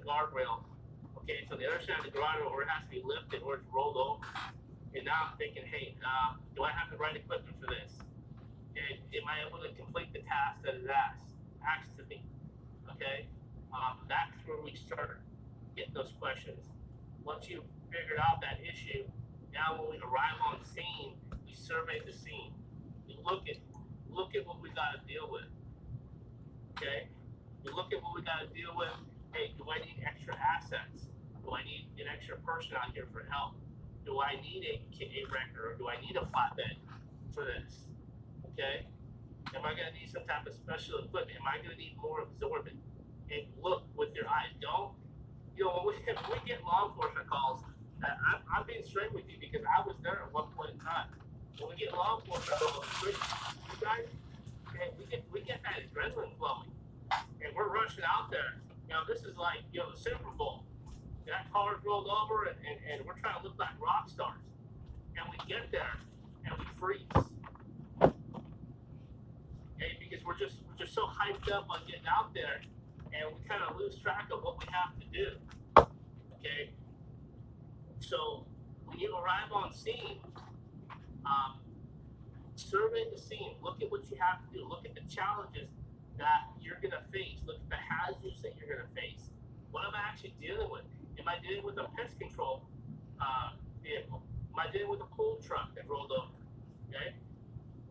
guardrail. Okay, so the other side of the guardrail, or it has to be lifted, or it's rolled over. And now I'm thinking, hey, do I have the right equipment for this? And am I able to complete the task that is asked to me? Okay, that's where we start getting those questions. Once you've figured out that issue, now when we arrive on scene, we survey the scene. We look at what we got to deal with. Okay, we look at what we got to deal with. Hey, do I need extra assets? Do I need an extra person out here for help? Do I need a wrecker, or do I need a flatbed for this? Okay, am I going to need some type of special equipment? Am I going to need more absorbent? And look with your eyes. Don't, when we get law enforcement calls, I'm being straight with you because I was there at one point in time. When we get law enforcement calls, you guys, and we get that adrenaline flowing, and we're rushing out there. This is like the Super Bowl. That car's rolled over, and we're trying to look like rock stars. And we get there, and we freeze. Okay, because we're just so hyped up on getting out there, and we kind of lose track of what we have to do. Okay, so when you arrive on scene, survey the scene. Look at what you have to do. Look at the challenges that you're going to face. Look at the hazards that you're going to face. What am I actually dealing with? Am I dealing with a pest control vehicle? Am I dealing with a pool truck that rolled over? Okay.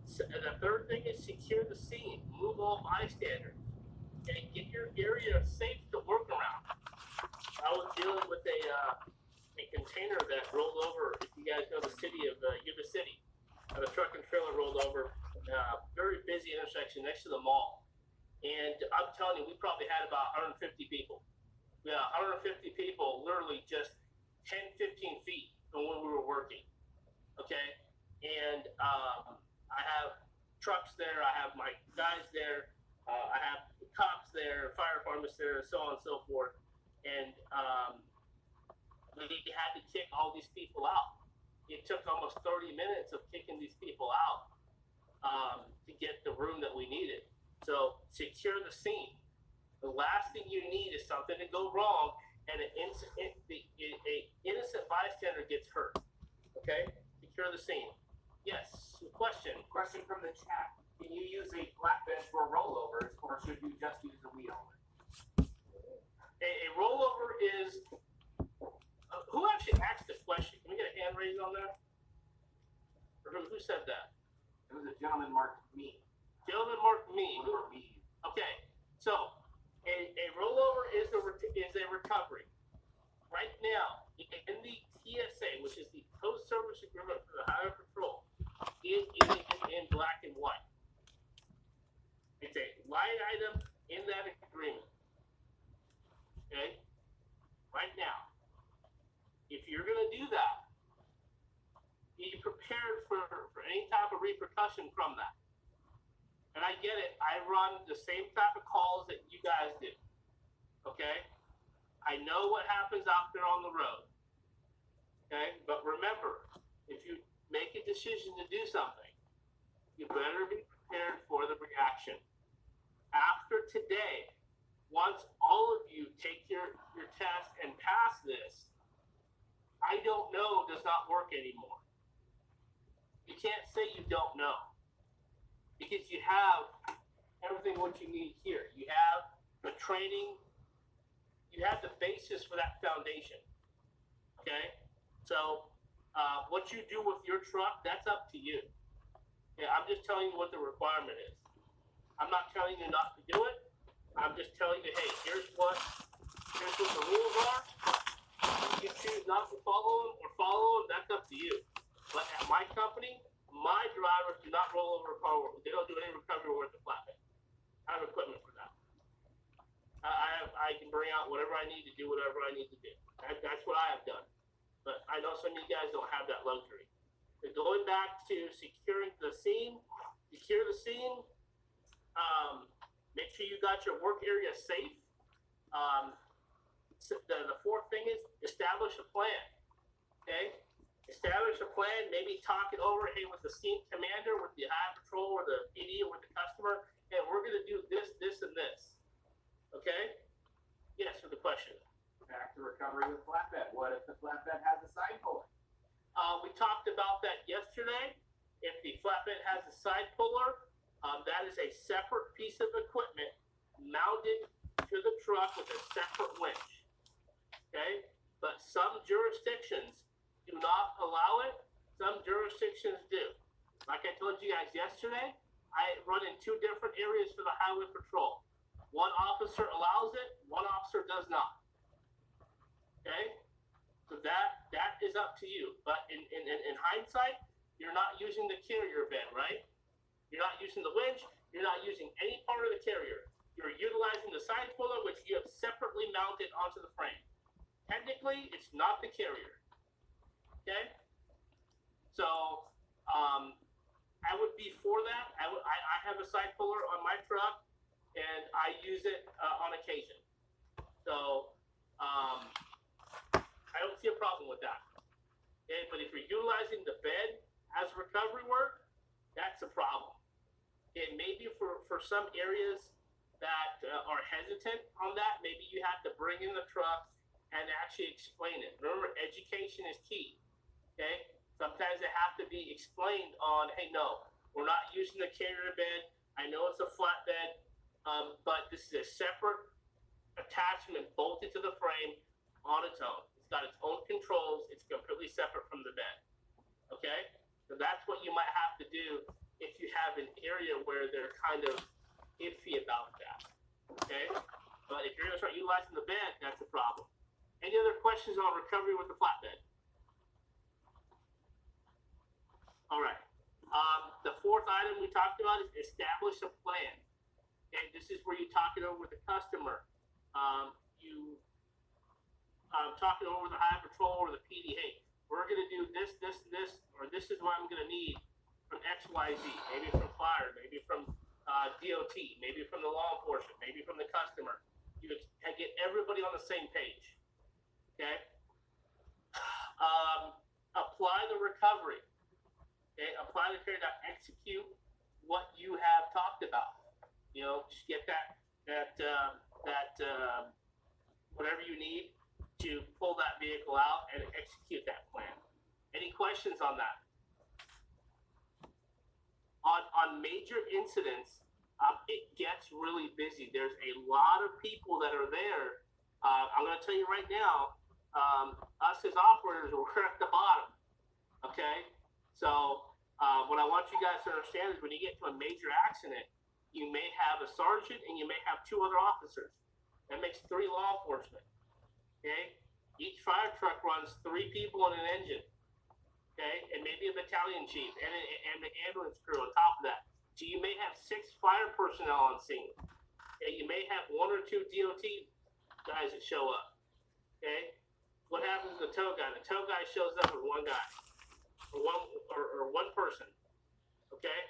So, and the third thing is secure the scene. Move all bystanders. Okay. Get your area safe to work around. I was dealing with a container that rolled over. If you guys know the city of Yuba City, the truck and trailer rolled over. Very busy intersection next to the mall. And I'm telling you, we probably had about 150 people. Yeah, 150 people literally just 10, 15 feet from where we were working. Okay? And I have trucks there. I have my guys there. I have cops there, fire departments there, so on and so forth. And we had to kick all these people out. It took almost 30 minutes of kicking these people out to get the room that we needed. So secure the scene. The last thing you need is something to go wrong and an innocent bystander gets hurt. Okay? Secure the scene. Yes, question. Question from the chat. Can you use a flatbed for rollovers, or should you just use a wheel? A rollover is... who actually asked this question? Can we get a hand raised on that? Or who said that? It was a gentleman marked me. Gentleman marked me. Okay, so a rollover is a recovery. Right now, in the TSA, which is the Post Service Agreement for the Highway Patrol, it is in black and white. It's a line item in that agreement. Okay? Right now. If you're going to do that, be prepared for any type of repercussion from that. And I get it. I run the same type of calls that you guys do. Okay? I know what happens out there on the road. Okay? But remember, if you make a decision to do something, you better be prepared for the reaction. After today, once all of you take your test and pass this, I don't know does not work anymore. You can't say you don't know. Because you have everything what you need here. You have the training. You have the basis for that foundation. Okay? So what you do with your truck, that's up to you. Yeah, I'm just telling you what the requirement is. I'm not telling you not to do it. I'm just telling you, hey, here's what the rules are. You choose not to follow them or follow them, that's up to you. But at my company, my drivers do not roll over a car. They don't do any recovery work at flatbed. I have equipment for that. I can bring out whatever I need to do, whatever I need to do. That's what I have done. But I know some of you guys don't have that luxury. But going back to securing the scene, secure the scene. Make sure you got your work area safe. The fourth thing is establish a plan. Okay? Establish a plan, maybe talk it over, hey, with the scene commander, with the Highway Patrol, or the PD, or with the customer, and we're going to do this, this, and this. Okay? Yes, for the question. back to recovery with flatbed. What if the flatbed has a side puller? We talked about that yesterday. If the flatbed has a side puller, that is a separate piece of equipment mounted to the truck with a separate winch. Okay? But some jurisdictions do not allow it. Some jurisdictions do. Like I told you guys yesterday, I run in two different areas for the highway patrol. One officer allows it, one officer does not. Okay? So that is up to you. But in hindsight, you're not using the carrier bed, right? You're not using the winch. You're not using any part of the carrier. You're utilizing the side puller, which you have separately mounted onto the frame. Technically, it's not the carrier. Okay? So, I would be for that. I have a side puller on my truck, and I use it on occasion. So, I don't see a problem with that. Okay? But if you're utilizing the bed as recovery work, that's a problem. And maybe for some areas that are hesitant on that, maybe you have to bring in the trucks and actually explain it. Remember, education is key. Okay? Sometimes it have to be explained on, hey, no, we're not using the carrier bed. I know it's a flatbed, but this is a separate attachment bolted to the frame on its own. It's got its own controls. It's completely separate from the bed. Okay? So that's what you might have to do if you have an area where they're kind of iffy about that. Okay? But if you're going to start utilizing the bed, that's a problem. Any other questions on recovery with the flatbed? All right. The fourth item we talked about is establish a plan. Okay, this is where you talk it over with the customer. You talk it over with the highway patrol or the PD. Hey, we're going to do this, or this is what I'm going to need from XYZ. Maybe from fire, maybe from DOT, maybe from the law enforcement, maybe from the customer. You get everybody on the same page. Okay. Apply the recovery. Okay. Apply the period to execute what you have talked about. You know, just get that whatever you need to pull that vehicle out and execute that plan. Any questions on that? On major incidents, it gets really busy. There's a lot of people that are there. I'm going to tell you right now, us as operators, we're at the bottom. Okay? So what I want you guys to understand is when you get to a major accident, you may have a sergeant and you may have two other officers. That makes 3 law enforcement. Okay? Each fire truck runs 3 people and an engine. Okay? And maybe a battalion chief and the ambulance crew on top of that. So you may have 6 fire personnel on scene. Okay? You may have 1 or 2 DOT guys that show up. Okay? What happens to the tow guy? The tow guy shows up with 1 guy. Or one person. Okay?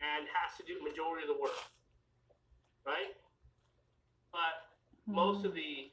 And has to do the majority of the work. Right? Most of the